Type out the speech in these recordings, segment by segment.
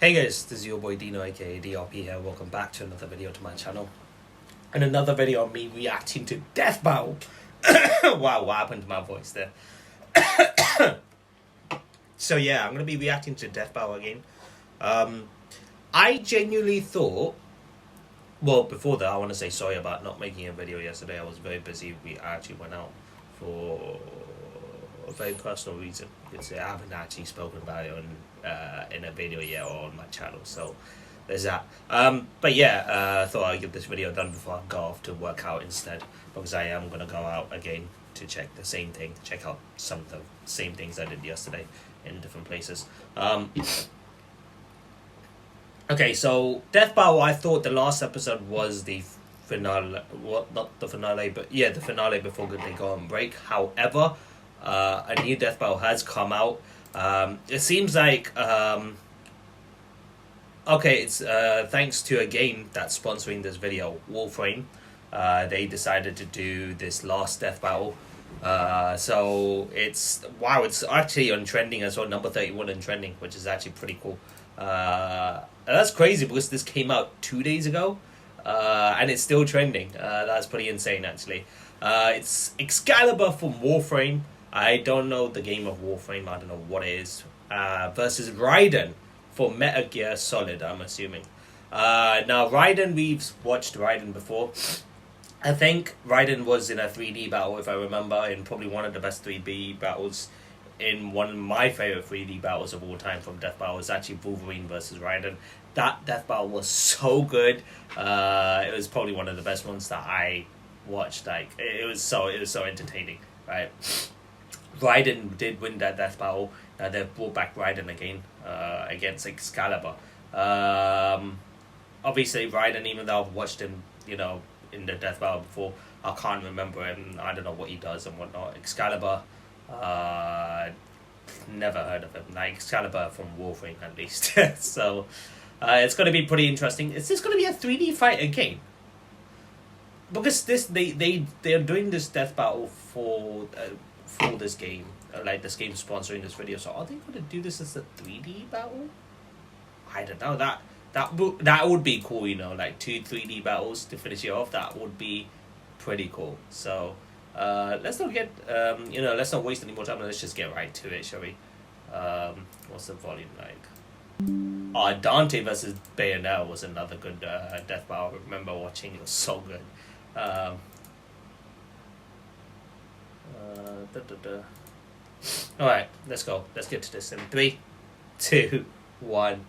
Hey guys, this is your boy Dino aka DRP here. Welcome back to another video to my channel. And another video of me reacting to Death Battle. Wow, what happened to my voice there? So yeah, I'm going to be reacting to Death Battle again. I genuinely thought... Well, before that, I want to say sorry about not making a video yesterday. I was very busy. We actually went out for a very personal reason. Because I haven't actually spoken about it in a video yet or on my channel. So there's that. But yeah, I thought I'd get this video done before I go off to work out instead. Because I am going to go out again to check the same thing. Check out some of the same things I did yesterday in different places. Okay, so Death Battle, I thought the last episode was the finale. Well, not the finale, but yeah, the finale before they go on break. However, a new Death Battle has come out. It seems like... okay, it's thanks to a game that's sponsoring this video, Warframe. They decided to do this last Death Battle. So it's... Wow, it's actually on trending as well, number 31 in trending, which is actually pretty cool. And that's crazy because this came out 2 days ago, and it's still trending. That's pretty insane, actually. It's Excalibur from Warframe. I don't know the game of Warframe. I don't know what it is. Versus Raiden for Metal Gear Solid, I'm assuming. Now, Raiden, we've watched Raiden before. I think Raiden was in a 3D battle, if I remember, in probably one of the best 3D battles. In one of my favorite 3D battles of all time from Death Battle was actually Wolverine versus Raiden. That Death Battle was so good. It was probably one of the best ones that I watched. Like it was so entertaining, right? Raiden did win that Death Battle. They've brought back Raiden again against Excalibur. Obviously, Raiden, even though I've watched him, in the Death Battle before, I can't remember him. I don't know what he does and whatnot. Excalibur. Never heard of him. Like Excalibur from Warframe, at least. So it's going to be pretty interesting. Is this going to be a 3D fight again? Because they're doing this Death Battle for this game, like this game sponsoring this video. So are they going to do this as a 3D battle? I don't know. That would be cool. Like 2 3D battles to finish it off. That would be pretty cool. So. Let's not get, let's not waste any more time. Let's just get right to it, shall we? What's the volume like? Dante versus Bayonetta was another good Death Battle. I remember watching it was so good. Alright, let's go. Let's get to this in 3, 2, 1.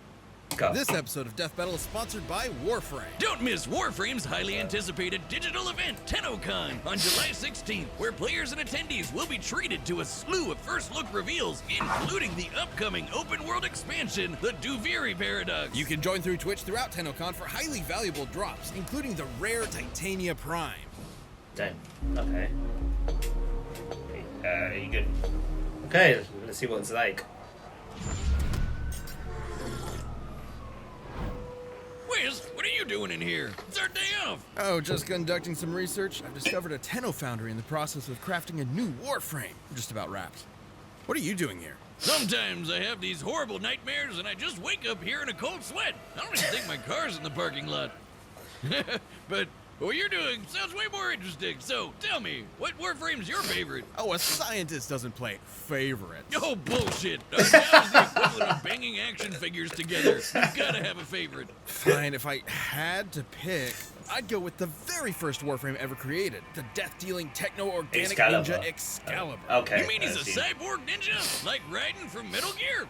Go. This episode of Death Battle is sponsored by Warframe. Don't miss Warframe's highly anticipated digital event, TennoCon, on July 16th, where players and attendees will be treated to a slew of first-look reveals, including the upcoming open-world expansion, the Duviri Paradox. You can join through Twitch throughout TennoCon for highly valuable drops, including the rare Titania Prime. Dang. Okay. You good? Okay, let's see what it's like. Wiz, what are you doing in here? It's our day off. Oh, just conducting some research. I've discovered a Tenno foundry in the process of crafting a new Warframe. I'm just about wrapped. What are you doing here? Sometimes I have these horrible nightmares and I just wake up here in a cold sweat. I don't even think my car's in the parking lot. But what you're doing sounds way more interesting. So tell me, what Warframe's your favorite? Oh, a scientist doesn't play favorites. Oh, bullshit. Now is the equivalent of banging action figures together. You've gotta have a favorite. Fine, if I had to pick, I'd go with the very first Warframe ever created, the death-dealing techno-organic ninja Excalibur. Okay. You mean he's a cyborg ninja? Like Raiden from Metal Gear?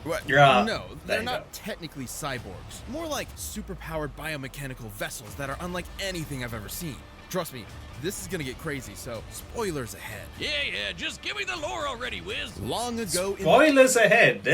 What? Yeah, no, they're you not go. technically cyborgs. More like superpowered biomechanical vessels that are unlike anything I've ever seen. Trust me, this is gonna get crazy, so spoilers ahead. Yeah, just give me the lore already, Wiz. Long ago in Spoilers ahead.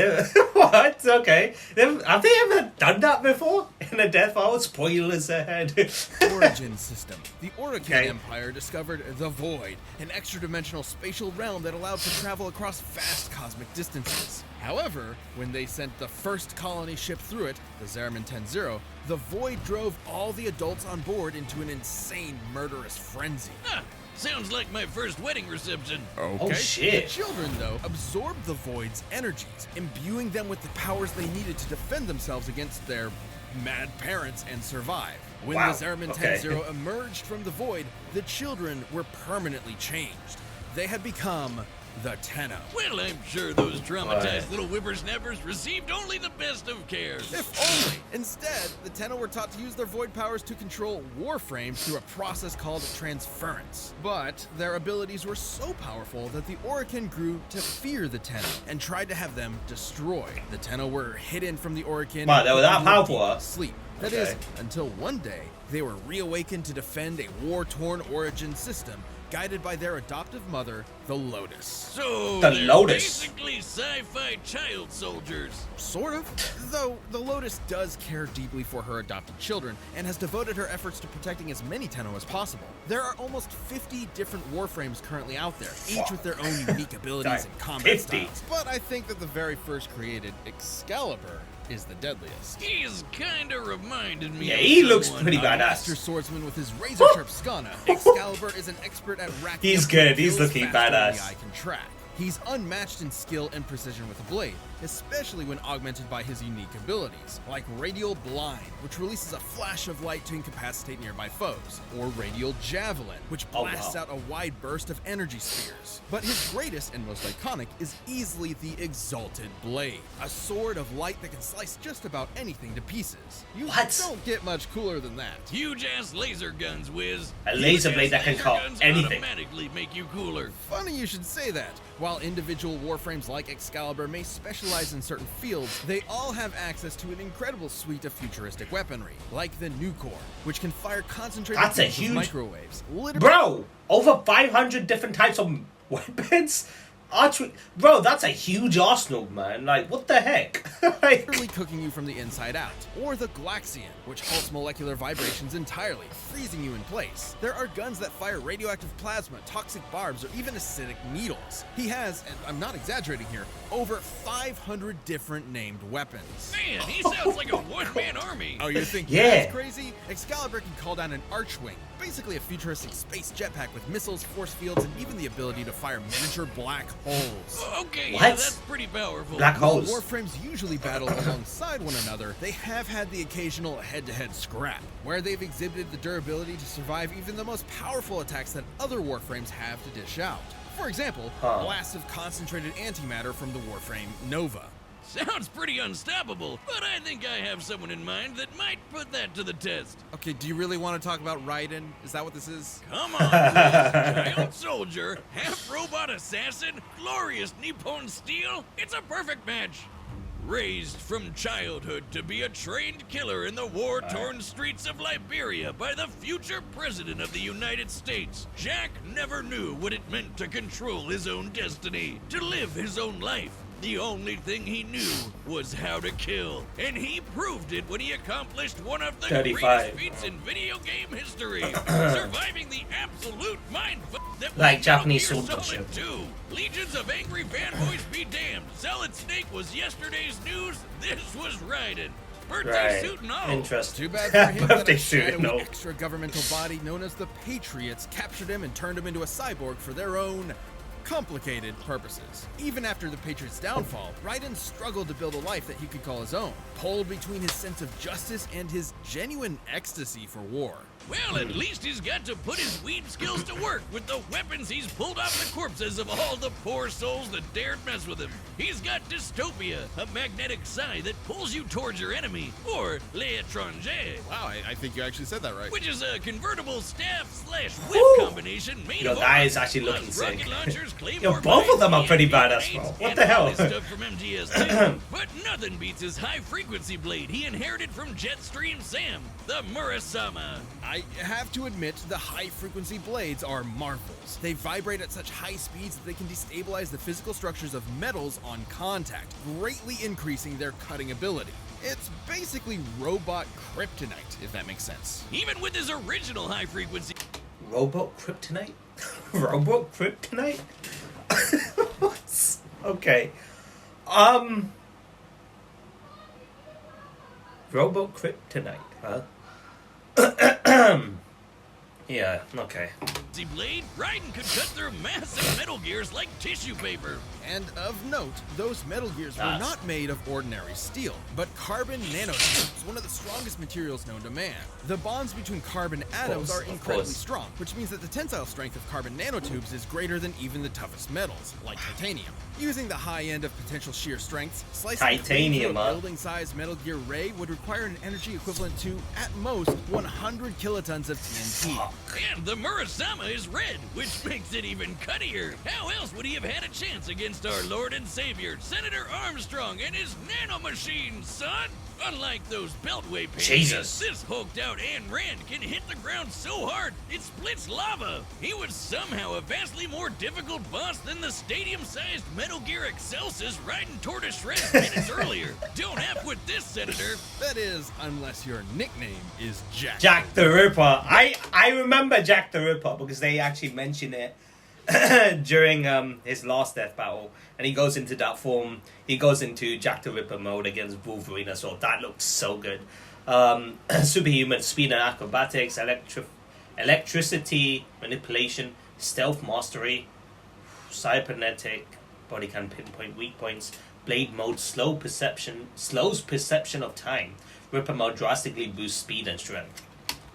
What? Okay. Have they ever done that before? In a Death Battle? Spoilers ahead. the Origin system, the Orokin Okay. Empire discovered the Void, an extra-dimensional spatial realm that allowed to travel across vast cosmic distances. However, when they sent the first colony ship through it, the Zeraman 10-0, the Void drove all the adults on board into an insane, murderous frenzy. Huh. Sounds like my first wedding reception. Okay. Oh, shit. The children, though, absorbed the Void's energies, imbuing them with the powers they needed to defend themselves against their mad parents and survive. When Wow, the Zeraman okay. 10-0 emerged from the Void, the children were permanently changed. They had become the Tenno. Well, I'm sure those traumatized Right. little whippersnappers received only the best of care. If only! Instead, the Tenno were taught to use their Void powers to control Warframes through a process called transference. But their abilities were so powerful that the Orokin grew to fear the Tenno and tried to have them destroyed. The Tenno were hidden from the Orokin. Wow, they were that and put into powerful, deep huh? Sleep. That Okay. is, until one day, they were reawakened to defend a war-torn origin system guided by their adoptive mother, the Lotus. So The they're Lotus. basically sci-fi child soldiers. Sort of. Though the Lotus does care deeply for her adopted children and has devoted her efforts to protecting as many Tenno as possible. There are almost 50 different Warframes currently out there, each with their own unique abilities and combat 50. styles. But I think that the very first created Excalibur is the deadliest. He's kinda reminded me Yeah, of he looks someone. pretty badass. Master swordsman with his razor-sharp skana, Excalibur is an expert at racking He's up good, he's kills looking faster than badass. the eye can track. He's unmatched in skill and precision with a blade, especially when augmented by his unique abilities, like Radial Blind, which releases a flash of light to incapacitate nearby foes, or Radial Javelin, which Oh, blasts wow. out a wide burst of energy spheres. But his greatest and most iconic is easily the Exalted Blade, a sword of light that can slice just about anything to pieces. You What? don't get much cooler than that. Huge-ass laser guns, Wiz. A laser blade that can Huge-ass cut laser guns anything. automatically make you cooler. Funny you should say that. While individual Warframes like Excalibur may specialize in certain fields, they all have access to an incredible suite of futuristic weaponry, like the Nucor, which can fire concentrated That's a beams of huge- microwaves. Literally, Bro, over 500 different types of weapons? Archery. Bro, that's a huge arsenal, man. Like, what the heck? Like, literally cooking you from the inside out. Or the Glaxian, which halts molecular vibrations entirely, freezing you in place. There are guns that fire radioactive plasma, toxic barbs, or even acidic needles. He has, and I'm not exaggerating here, over 500 different named weapons. Man, he sounds like a one-man army. Oh, you're thinking Yeah. that's crazy? Excalibur can call down an Archwing, basically a futuristic space jetpack with missiles, force fields, and even the ability to fire miniature black holes. Okay, What? yeah, that's pretty powerful. Black While holes. Warframes usually battle alongside one another, they have had the occasional head-to-head scrap, where they've exhibited the durability to survive even the most powerful attacks that other Warframes have to dish out. For example, blasts of concentrated antimatter from the Warframe Nova. Sounds pretty unstoppable, but I think I have someone in mind that might put that to the test. Okay, do you really want to talk about Raiden? Is that what this is? Come on, Wiz. Giant soldier, half-robot assassin, glorious Nippon steel. It's a perfect match. Raised from childhood to be a trained killer in the war-torn streets of Liberia by the future president of the United States, Jack never knew what it meant to control his own destiny, to live his own life. The only thing he knew was how to kill, and he proved it when he accomplished one of the 35. greatest feats in video game history, surviving the absolute mindfuck that was Like Metal Japanese Gear sword Solid 2. Legions of angry fanboys be damned. Solid Snake was yesterday's news. This was Raiden. Birthday suit and all. Interesting. Too bad for him that Birthday a suit, shadowy no. extra-governmental body known as the Patriots captured him and turned him into a cyborg for their own complicated purposes. Even after the Patriots' downfall, Raiden struggled to build a life that he could call his own, pulled between his sense of justice and his genuine ecstasy for war. Well, at least he's got to put his weed skills to work with the weapons he's pulled off the corpses of all the poor souls that dared mess with him. He's got dystopia, a magnetic sigh that pulls you towards your enemy, or l'étranger, Wow, I think you actually said that right. which is a convertible staff/whip Woo! combination made Yo, of that armor, is actually plus looking sick. rocket launchers, claymore Yo, both of them are mines, pretty and badass, grenades, bro. What and the hell? all this stuff from MGS2. But nothing beats his high-frequency blade he inherited from Jetstream Sam, the Murasama. I have to admit, the high-frequency blades are marvels. They vibrate at such high speeds that they can destabilize the physical structures of metals on contact, greatly increasing their cutting ability. It's basically robot kryptonite, if that makes sense. Even with his original high-frequency Robot kryptonite? Robot kryptonite? Okay. Robot kryptonite, huh? Yeah, okay. Blade, Raiden could cut through massive Metal Gears like tissue paper. And of note, those Metal Gears were not made of ordinary steel, but carbon nanotubes, one of the strongest materials known to man. The bonds between carbon atoms are incredibly strong, which means that the tensile strength of carbon nanotubes is greater than even the toughest metals, like titanium. Using the high end of potential shear strengths, slicing through a building-sized Metal Gear Ray would require an energy equivalent to, at most, 100 kilotons of TNT. And the Murasama is red, which makes it even cuttier. How else would he have had a chance against our Lord and Savior, Senator Armstrong, and his nanomachine, son? Unlike those Beltway pages, this hulked-out Ayn Rand can hit the ground so hard it splits lava. He was somehow a vastly more difficult boss than the stadium-sized Metal Gear Excelsis riding toward to shreds minutes earlier. Don't F with this, Senator. That is, unless your nickname is Jack. Jack the Ripper. I remember Jack the Ripper because they actually mention it during his last death battle, and he goes into that form. He goes into Jack the Ripper mode against Wolverine as well. That looked so good. Superhuman speed and acrobatics, electricity manipulation, stealth mastery, cybernetic body can pinpoint weak points. Blade mode slows perception of time. Ripper mode drastically boosts speed and strength.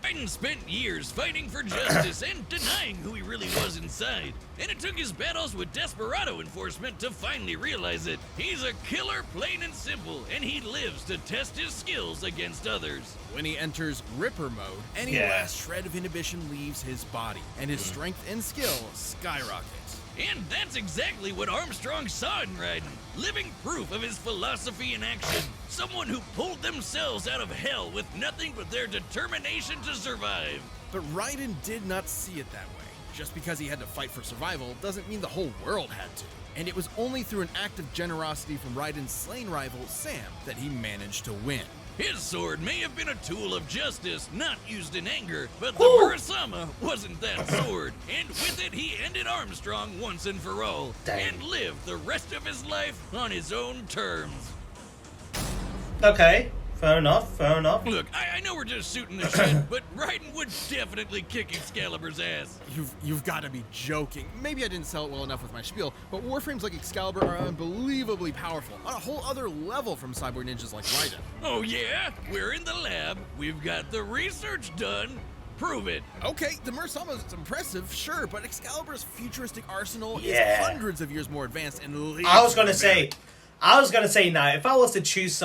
Raiden spent years fighting for justice and denying who he really was inside. And it took his battles with Desperado enforcement to finally realize it. He's a killer, plain and simple, and he lives to test his skills against others. When he enters Ripper mode, any last shred of inhibition leaves his body, and his strength and skill skyrocket. And that's exactly what Armstrong saw in Raiden. Living proof of his philosophy in action. Someone who pulled themselves out of hell with nothing but their determination to survive. But Raiden did not see it that way. Just because he had to fight for survival doesn't mean the whole world had to. And it was only through an act of generosity from Raiden's slain rival, Sam, that he managed to win. His sword may have been a tool of justice, not used in anger, but the Murasama wasn't that sword. And with it, he ended Armstrong once and for all, and lived the rest of his life on his own terms. Okay, fair enough. Look, I know we're just shooting the shit, but Raiden would definitely kick Excalibur's ass. You've got to be joking. Maybe I didn't sell it well enough with my spiel, but Warframes like Excalibur are unbelievably powerful, on a whole other level from cyborg ninjas like Raiden. Oh yeah? We're in the lab, we've got the research done. Prove it. Okay, the Murasama is impressive, sure, but Excalibur's futuristic arsenal is hundreds of years more advanced and I was gonna say now, if I was to choose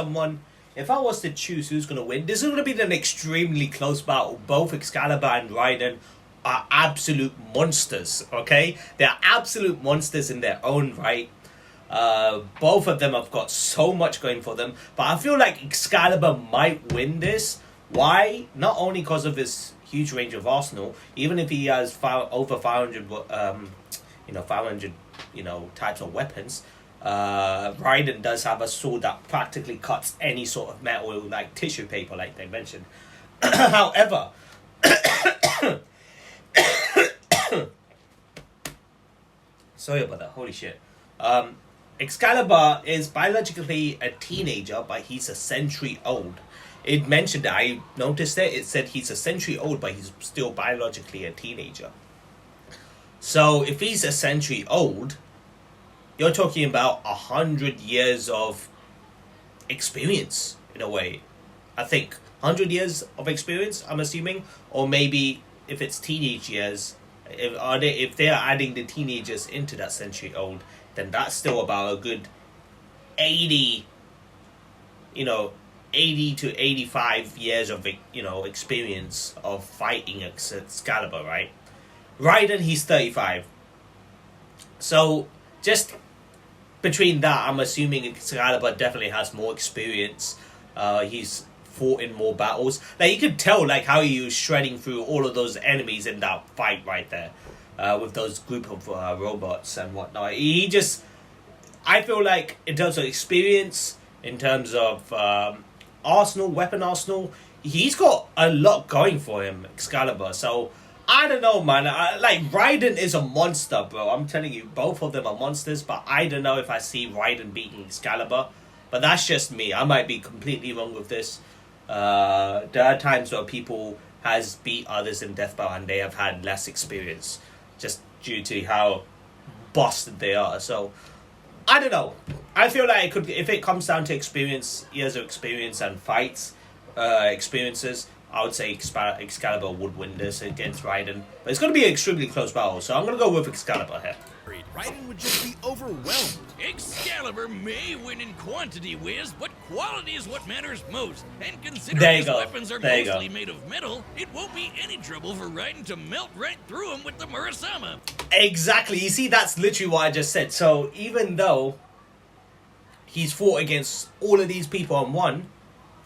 who's gonna win, this is gonna be an extremely close battle. Both Excalibur and Raiden are absolute monsters, okay? They're absolute monsters in their own right. Both of them have got so much going for them, but I feel like Excalibur might win this. Why? Not only because of his huge range of arsenal, even if he has over 500 types of weapons, Raiden does have a sword that practically cuts any sort of metal like tissue paper, like they mentioned. However, sorry about that, holy shit. Excalibur is biologically a teenager, but he's a century old. It mentioned that, I noticed it, it said he's a century old, but he's still biologically a teenager. So if he's a century old, you're talking about 100 years of experience, in a way. I think 100 years of experience, I'm assuming, or maybe if it's teenage years, if they're adding the teenagers into that century old, then that's still about a good 80 to 85 years of experience of fighting Excalibur, right? Raiden, he's 35. So just between that, I'm assuming Excalibur definitely has more experience. He's fought in more battles. Like, you could tell like how he was shredding through all of those enemies in that fight right there, with those group of robots and whatnot. I feel like in terms of experience, in terms of weapon arsenal, he's got a lot going for him, Excalibur. So I don't know, man. Raiden is a monster, bro. I'm telling you, both of them are monsters, but I don't know if I see Raiden beating Excalibur. But that's just me. I might be completely wrong with this. There are times where people has beat others in death battle, and they have had less experience, just due to how busted they are. So I don't know. I feel like it could, if it comes down to experience, years of experience and fights, experiences, I would say Excalibur would win this against Raiden. But it's going to be an extremely close battle, so I'm going to go with Excalibur here. Raiden would just be overwhelmed. Excalibur may win in quantity, Wiz, but quality is what matters most. And considering his weapons are mostly made of metal, it won't be any trouble for Raiden to melt right through him with the Murasama. Exactly. You see, that's literally what I just said. So even though he's fought against all of these people and won,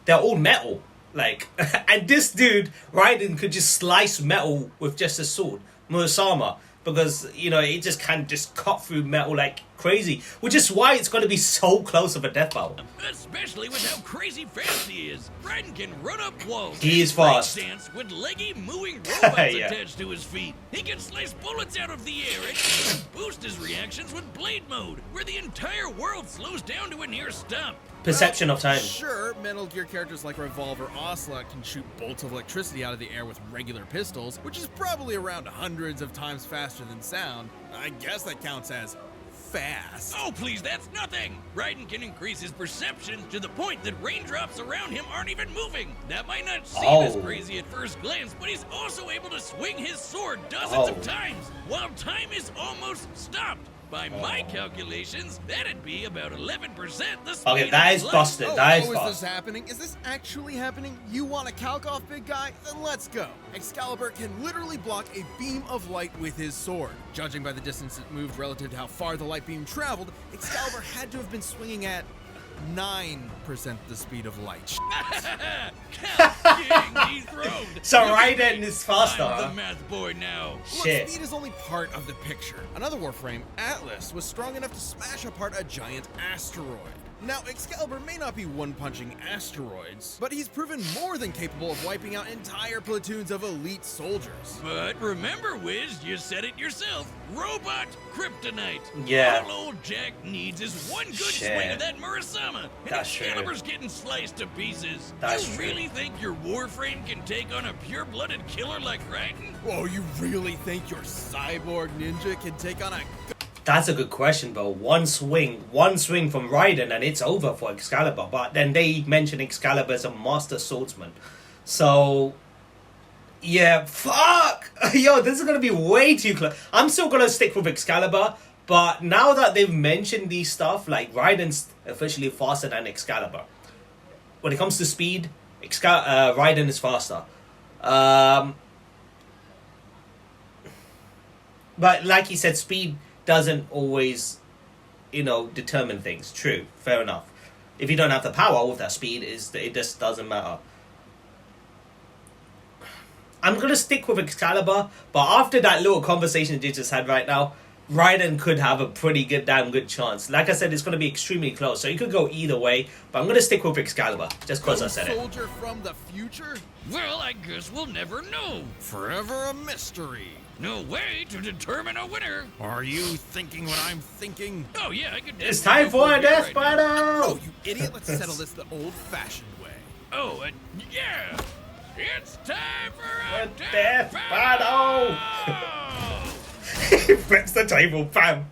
they're all metal. Like, and this dude, Raiden, could just slice metal with just a sword, Murasama, because, you know, it just can just cut through metal like crazy, which is why it's going to be so close of a death battle. Especially with how crazy fast he is. Raiden can run up walls. He is fast. Dance with leggy, mooing robots attached to his feet. He can slice bullets out of the air and even boost his reactions with blade mode, where the entire world slows down to a near stop. Perception of time. Sure, Metal Gear characters like Revolver Ocelot can shoot bolts of electricity out of the air with regular pistols, which is probably around hundreds of times faster than sound. I guess that counts as fast. Oh, please, that's nothing! Raiden can increase his perception to the point that raindrops around him aren't even moving. That might not seem as crazy at first glance, but he's also able to swing his sword dozens of times, while time is almost stopped. By my calculations, that'd be about 11% the speed. Okay, that is busted. That is Is busted. this happening? Is this actually happening? You want a calc off, big guy? Then let's go. Excalibur can literally block a beam of light with his sword. Judging by the distance it moved relative to how far the light beam traveled, Excalibur had to have been swinging at 9% the speed of light. So Raiden is faster. I'm the math boy now. Look, speed is only part of the picture. Another Warframe, Atlas, was strong enough to smash apart a giant asteroid. Now, Excalibur may not be one-punching asteroids, but he's proven more than capable of wiping out entire platoons of elite soldiers. But remember, Wiz, you said it yourself. Robot Kryptonite. Yeah. All old Jack needs is one good swing of that Murasama, and That's Excalibur's getting sliced to pieces. That's you really think your Warframe can take on a pure-blooded killer like Raiden? Oh, you really think your cyborg ninja can take on a... That's a good question, bro. One swing from Raiden and it's over for Excalibur. But then they mention Excalibur as a master swordsman. So, yeah, fuck! Yo, this is going to be way too close. I'm still going to stick with Excalibur. But now that they've mentioned these stuff, like Raiden's officially faster than Excalibur. When it comes to speed, Raiden is faster. But like he said, speed doesn't always, you know, determine things. True, fair enough. If you don't have the power with that speed, it just doesn't matter. I'm gonna stick with Excalibur, but after that little conversation you just had right now, Raiden could have a pretty damn good chance. Like I said, it's gonna be extremely close, so you could go either way. But I'm gonna stick with Excalibur just because I said it. Soldier from the future? Well, I guess we'll never know. Forever a mystery. No way to determine a winner. Are you thinking what I'm thinking? Oh yeah, I could. It's time for a death battle. Oh, you idiot! Let's settle this the old-fashioned way. Oh, yeah. It's time for a death battle. Flips the table, bam.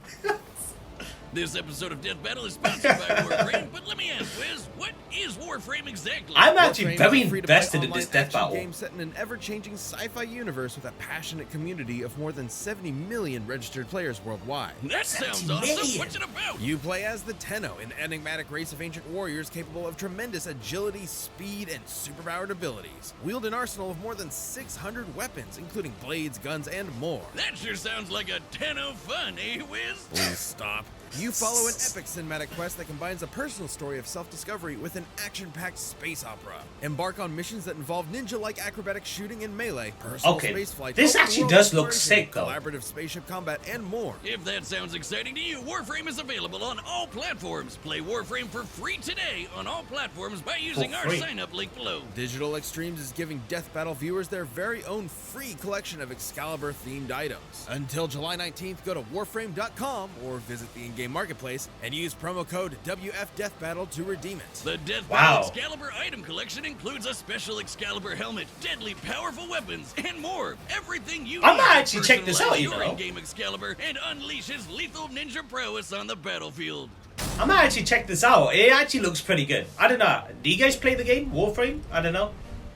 This episode of Death Battle is sponsored by Warframe, but let me ask, Wiz, what is Warframe exactly? I'm actually Warframe very is a free-to-play invested in this online death action battle. game set in an ever-changing sci-fi universe with a passionate community of more than 70 million registered players worldwide. That sounds awesome. What's it about? You play as the Tenno, an enigmatic race of ancient warriors capable of tremendous agility, speed, and superpowered abilities. Wield an arsenal of more than 600 weapons, including blades, guns, and more. That sure sounds like a Tenno fun, eh, Wiz? Please stop. You follow an epic cinematic quest that combines a personal story of self-discovery with an action-packed space opera. Embark on missions that involve ninja-like acrobatic shooting and melee, personal space flight, this actually does look sick, though. Collaborative spaceship combat, and more. If that sounds exciting to you, Warframe is available on all platforms. Play Warframe for free today on all platforms by using our sign-up link below. Digital Extremes is giving Death Battle viewers their very own free collection of Excalibur-themed items. Until July 19th, go to warframe.com or visit the in-game marketplace and use promo code WFDeathBattle to redeem it. The Death Wow. Battle Excalibur item collection includes a special Excalibur helmet, deadly powerful weapons, and more. Everything you I need might to actually check this out, personalize you your know. in-game Excalibur and unleash his lethal ninja prowess on the battlefield. I might actually check this out. It actually looks pretty good. I don't know. Do you guys play the game Warframe? I don't know.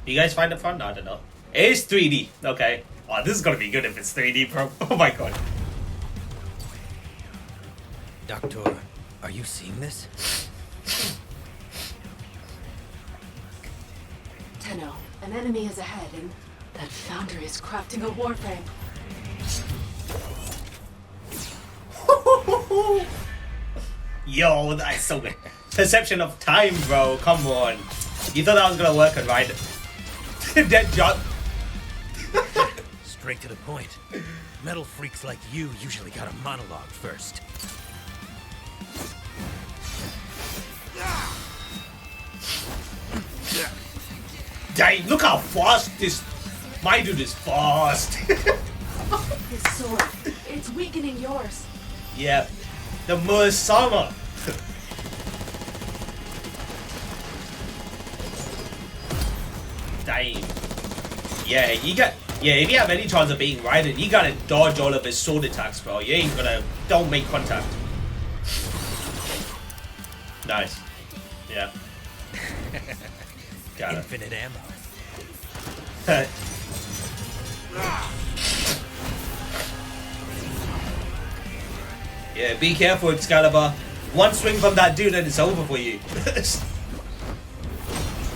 Do you guys find it fun? I don't know. It is 3D. Okay. Oh, this is gonna be good if it's 3D, bro. Oh my god. Doctor, are you seeing this? Tenno, an enemy is ahead, and that foundry is crafting a warframe. Yo, that's so good. Perception of time, bro. Come on. You thought that was gonna work on Raiden? Dead job. Straight to the point. Metal freaks like you usually got a monologue first. Dang, look how fast this. My dude is fast. His sword, it's weakening yours. Yeah. The Musama. Dang. Yeah, you got. Yeah, if you have any chance of beating Raiden, you gotta dodge all of his sword attacks, bro. You ain't gonna. Don't make contact. Nice. Yeah. Got it. Infinite ammo. Yeah, be careful, Excalibur. One swing from that dude and it's over for you.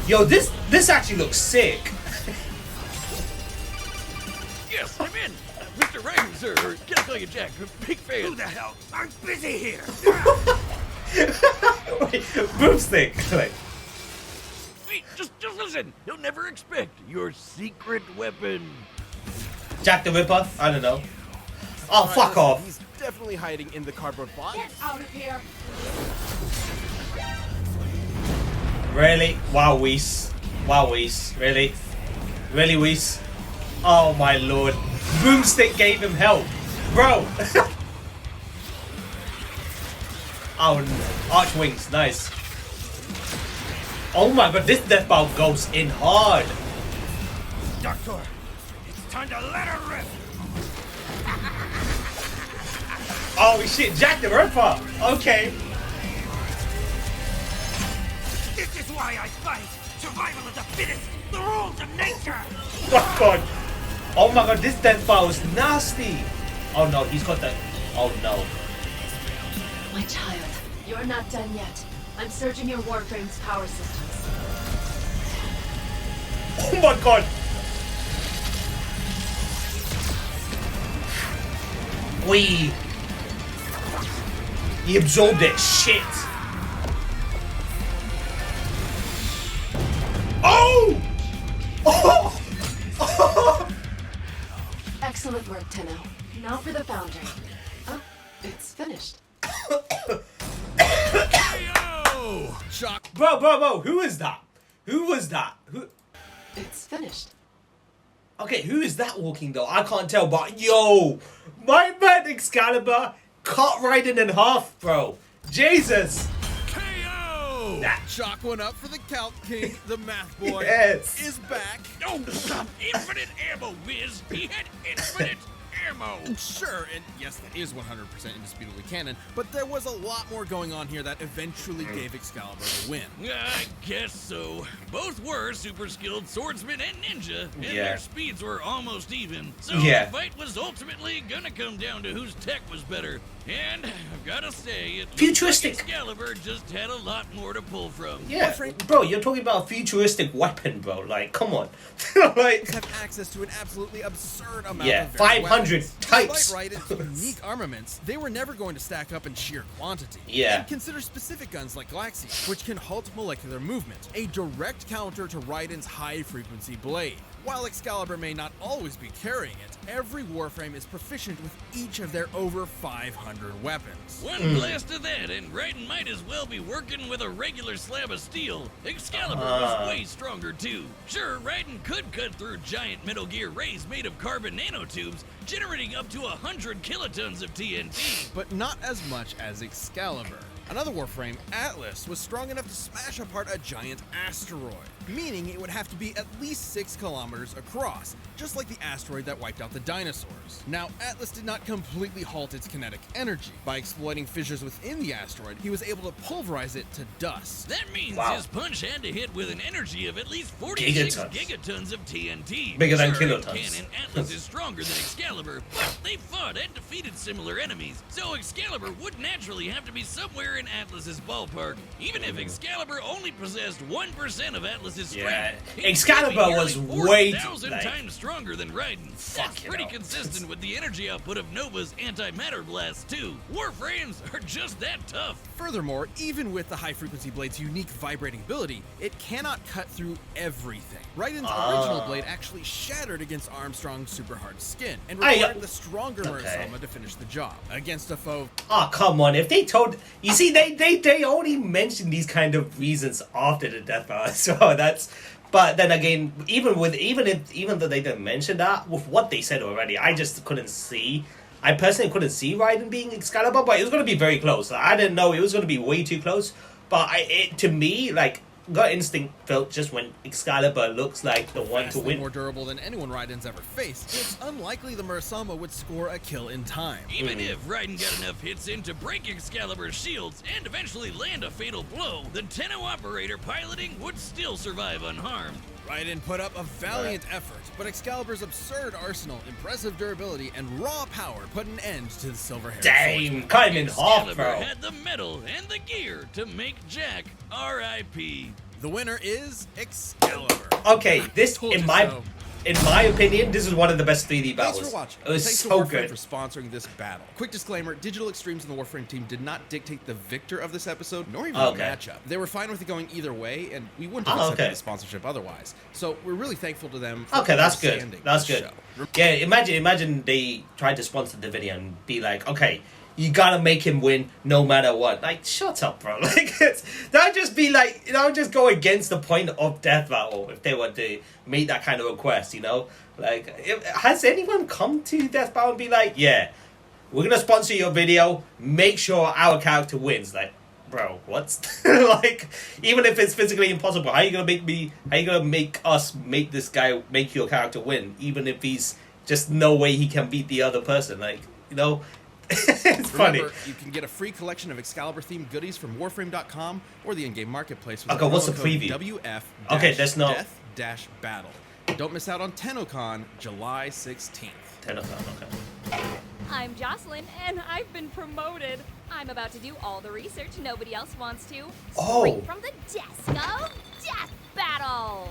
Yo, this actually looks sick. Yes, I'm in. Mr. Raiden, sir, or can I call you Jack? Big fan. Who the hell? I'm busy here. Wait, broomstick. Wait. Wait, just listen. You'll never expect your secret weapon. Jack the Ripper? I don't know. Oh, fuck off. He's definitely hiding in the cardboard box. Get out of here. Really? Wow, Whis. Wow, Whis. Really? Really, Whis? Oh my lord. Broomstick gave him help. Bro. Oh, arch wings. Nice. Oh my god, this death bow goes in hard. Doctor, it's time to let her rip. Oh shit, Jack the Ripper. Okay. This is why I fight. Survival of the fittest. The rules of nature. Oh god. Oh my god, this death bow is nasty. Oh no, he's got the. Oh no. My child, you're not done yet. I'm searching your Warframe's power systems. Oh my god. Wee. He absorbed it. Shit. Oh! Oh! Oh! Excellent work, Tenno. Now for the foundry. Oh, it's finished. Yo! Shock. Bro, who is that? Who was that? Who? It's finished. Okay, who is that walking though? I can't tell, but yo! My man Excalibur cut Raiden in half, bro. Jesus! KO! Nah. Shock one up for the Calc King. The math boy Yes. is back. Oh, stop! Infinite ammo, Wiz! He had infinite ammo! Sure, and yes, that is 100% indisputably canon, but there was a lot more going on here that eventually gave Excalibur the win. I guess so. Both were super skilled swordsmen and ninja, and Yeah. their speeds were almost even. So Yeah. the fight was ultimately gonna come down to whose tech was better. And I've gotta say, it looks Futuristic. like Excalibur just had a lot more to pull from. Yeah, bro, you're talking about a futuristic weapon, bro. Like, come on. Like, Have access to an absolutely absurd amount yeah, of very 500 weapons. types. Despite Raiden's unique armaments, they were never going to stack up in sheer quantity. Yeah. And consider specific guns like Glaxian, which can halt molecular movement, a direct counter to Raiden's high-frequency blade. While Excalibur may not always be carrying it, every Warframe is proficient with each of their over 500 weapons. One blast of that, and Raiden might as well be working with a regular slab of steel. Excalibur was way stronger too. Sure, Raiden could cut through giant Metal Gear rays made of carbon nanotubes, generating up to 100 kilotons of TNT. But not as much as Excalibur. Another Warframe, Atlas, was strong enough to smash apart a giant asteroid, meaning it would have to be at least 6 kilometers across, just like the asteroid that wiped out the dinosaurs. Now, Atlas did not completely halt its kinetic energy. By exploiting fissures within the asteroid, he was able to pulverize it to dust. That means Wow. his punch had to hit with an energy of at least 46 Gigatons. gigatons of TNT. Bigger than Sure, in kilotons. canon, Atlas is stronger than Excalibur, but they fought and defeated similar enemies, so Excalibur would naturally have to be somewhere in Atlas's ballpark. Even if Excalibur only possessed 1% of Atlas's strength, Yeah. he'd Excalibur still be was nearly way too, 4,000 like- times stronger than Raiden. That's you pretty know. consistent with the energy output of Nova's antimatter blast too. Warframes are just that tough. Furthermore, even with the high-frequency blade's unique vibrating ability, it cannot cut through everything. Raiden's original blade actually shattered against Armstrong's super hard skin, and required the stronger Murasama to finish the job. Against a foe Oh, come on. If they told... You see, they only mention these kind of reasons after the death battle. So that's... But then again, even though they didn't mention that, with what they said already, I just couldn't see... I personally couldn't see Raiden being Excalibur, but it was going to be very close. I didn't know it was going to be way too close. But to me, like, gut instinct felt just when Excalibur looks like the one to vastly win. more durable than anyone Raiden's ever faced, it's unlikely the Murasama would score a kill in time. Even if Raiden got enough hits in to break Excalibur's shields and eventually land a fatal blow, the Tenno operator piloting would still survive unharmed. Raiden put up a valiant effort, but Excalibur's absurd arsenal, impressive durability, and raw power put an end to the silver-haired Damn, swordsman. cut him in half, Excalibur bro. had the metal and the gear to make Jack R.I.P. The winner is Excalibur. Okay, this, Told in you my so. opinion, this is one of the best 3D battles. Thanks for watching. It was Thanks so to Warframe good. for sponsoring this battle. Quick disclaimer, Digital Extremes and the Warframe team did not dictate the victor of this episode, nor even Okay. the matchup. They were fine with it going either way, and we wouldn't have Oh, accepted okay. the sponsorship otherwise. So we're really thankful to them for Okay, that's good. understanding That's this good. show. Yeah, imagine they tried to sponsor the video and be like, okay, you gotta make him win no matter what. Like, shut up, bro. Like, that would just be like, just go against the point of Death Battle if they were to make that kind of request, you know? Like, has anyone come to Death Battle and be like, yeah, we're gonna sponsor your video, make sure our character wins? Like, bro, what? Like, even if it's physically impossible, how are you gonna make us make this guy make your character win, even if he's just no way he can beat the other person? Like, you know, it's funny. Remember, you can get a free collection of Excalibur-themed goodies from Warframe.com or the in-game marketplace with Okay, what's the promo code preview? WF Okay, there's no- Death-Battle. Don't miss out on TennoCon, July 16th. 10 o'clock, okay. I'm Jocelyn, and I've been promoted. I'm about to do all the research nobody else wants to. Oh. Straight from the desk of Death Battle.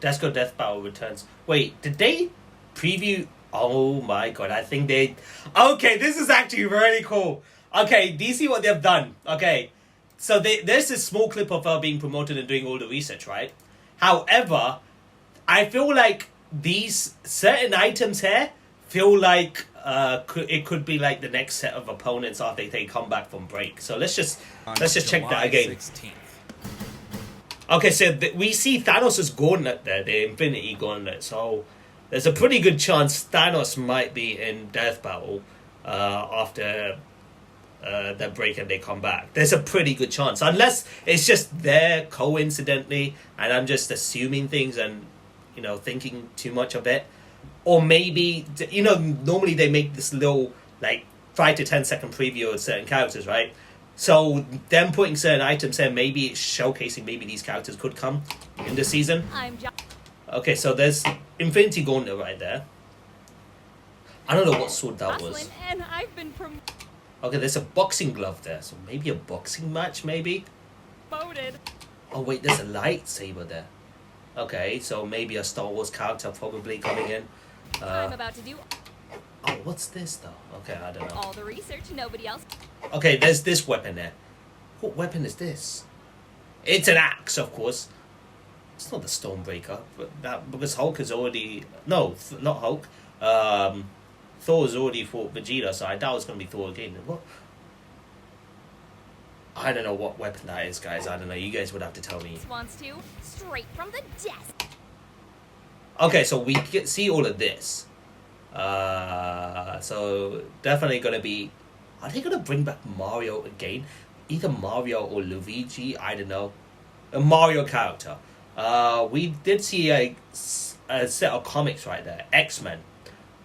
Desco Death Battle returns. Wait, did they preview? Oh my god, I think they... Okay, this is actually really cool. Okay, do you see what they've done? Okay, so there's this small clip of her being promoted and doing all the research, right? However, I feel like these certain items here feel like it could be like the next set of opponents after they come back from break. So let's just check that again. 16th. Okay, so we see Thanos' gauntlet there, the Infinity Gauntlet. So there's a pretty good chance Thanos might be in Death Battle after their break and they come back. There's a pretty good chance, unless it's just there coincidentally, and I'm just assuming things and thinking too much of it, or maybe normally they make this little like 5 to 10 second preview of certain characters, right? So them putting certain items there, maybe it's showcasing maybe these characters could come in the season. Okay, so there's Infinity Gauntlet right there. I don't know what sword that was. Jocelyn, and I've been Okay, there's a boxing glove there, so maybe a boxing match, maybe? promoted. Oh wait, there's a lightsaber there. Okay, so maybe a Star Wars character probably coming in. I'm about to do Oh, what's this though? Okay, I don't know. all the research nobody else. Okay, there's this weapon there. What weapon is this? It's an axe, of course. It's not the Stormbreaker, but that because Hulk is already not Hulk. Thor's already fought Vegeta, so I doubt it's gonna be Thor again. What? I don't know what weapon that is, guys. I don't know. You guys would have to tell me. Wants to straight from the desk. Okay, so we see all of this. So definitely gonna be Are they gonna bring back Mario again? Either Mario or Luigi, I don't know. A Mario character. We did see a set of comics right there. X-Men.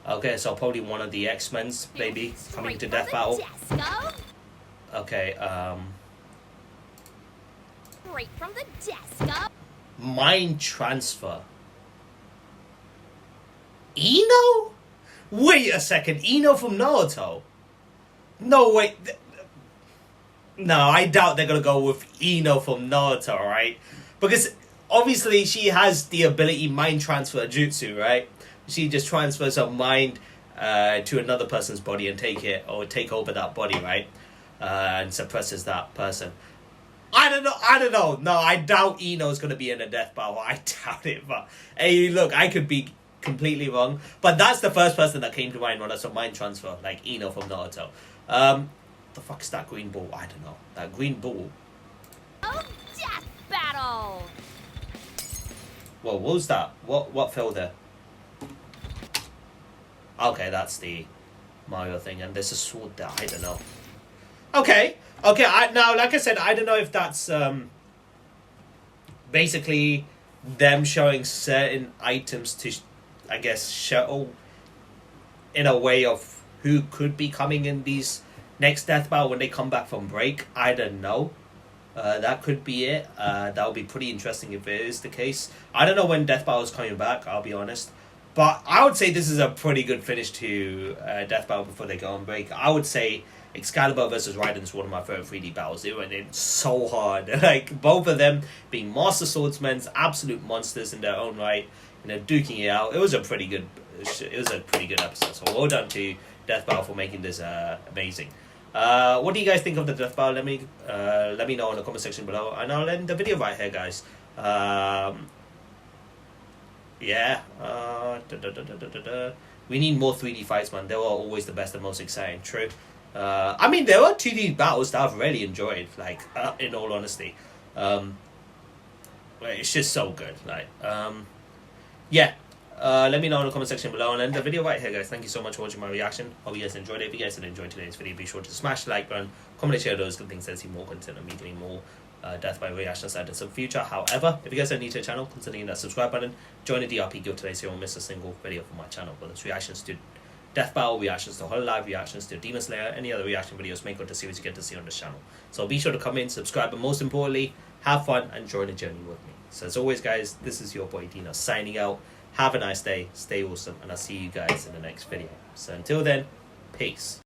Okay, so probably one of the X-Men's maybe coming to Death Battle. Okay, Straight from the desk. Mind Transfer. Ino? Wait a second, Ino from Naruto? No, wait. No, I doubt they're gonna go with Ino from Naruto, right? Because obviously she has the ability Mind Transfer Jutsu, right? She just transfers her mind to another person's body and take over that body, right? And suppresses that person. I don't know. No, I doubt Ino's gonna be in a death battle. I doubt it. But hey, look, I could be completely wrong. But that's the first person that came to mind when I saw Mind Transfer, like Ino from Naruto. The fuck is that green ball? I don't know. That green ball. Oh, death battle. Whoa, what was that? What fell there? Okay, that's the Mario thing, and there's a sword there. I don't know. Okay. Now, like I said, I don't know if that's basically them showing certain items to, I guess, show in a way of who could be coming in these next death battle when they come back from break. I don't know. That could be it. That would be pretty interesting if it is the case. I don't know when death battle is coming back, I'll be honest. But I would say this is a pretty good finish to death battle before they go on break. I would say Excalibur versus Raiden is one of my favorite 3D battles. It went in so hard. Like, both of them being master swordsmen, absolute monsters in their own right, duking it out. It was a pretty good episode. So well done to Death Battle for making this amazing. What do you guys think of the Death Battle? Let me know in the comment section below, and I'll end the video right here, guys. We need more 3D fights, man. They were always the best and most exciting. True. I mean, there are 2D battles that I've really enjoyed, like, in all honesty. It's just so good. Like, let me know in the comment section below, and end the video right here, guys. Thank you so much for watching my reaction. Hope you guys enjoyed it. If you guys did enjoy today's video, be sure to smash the like button, comment and share those good things, and see more content and me doing more Death by reactions in the future. However, if you guys are new to the channel, consider hitting that subscribe button, join the DRP guild today so you won't miss a single video from my channel, whether it's reactions to Death Battle, reactions to Hololive, reactions to Demon Slayer, any other reaction videos, make up the series you get to see on this channel. So be sure to come in, subscribe, but most importantly, have fun and join the journey with me. So as always, guys, this is your boy Dino signing out. Have a nice day, stay awesome, and I'll see you guys in the next video. So until then, peace.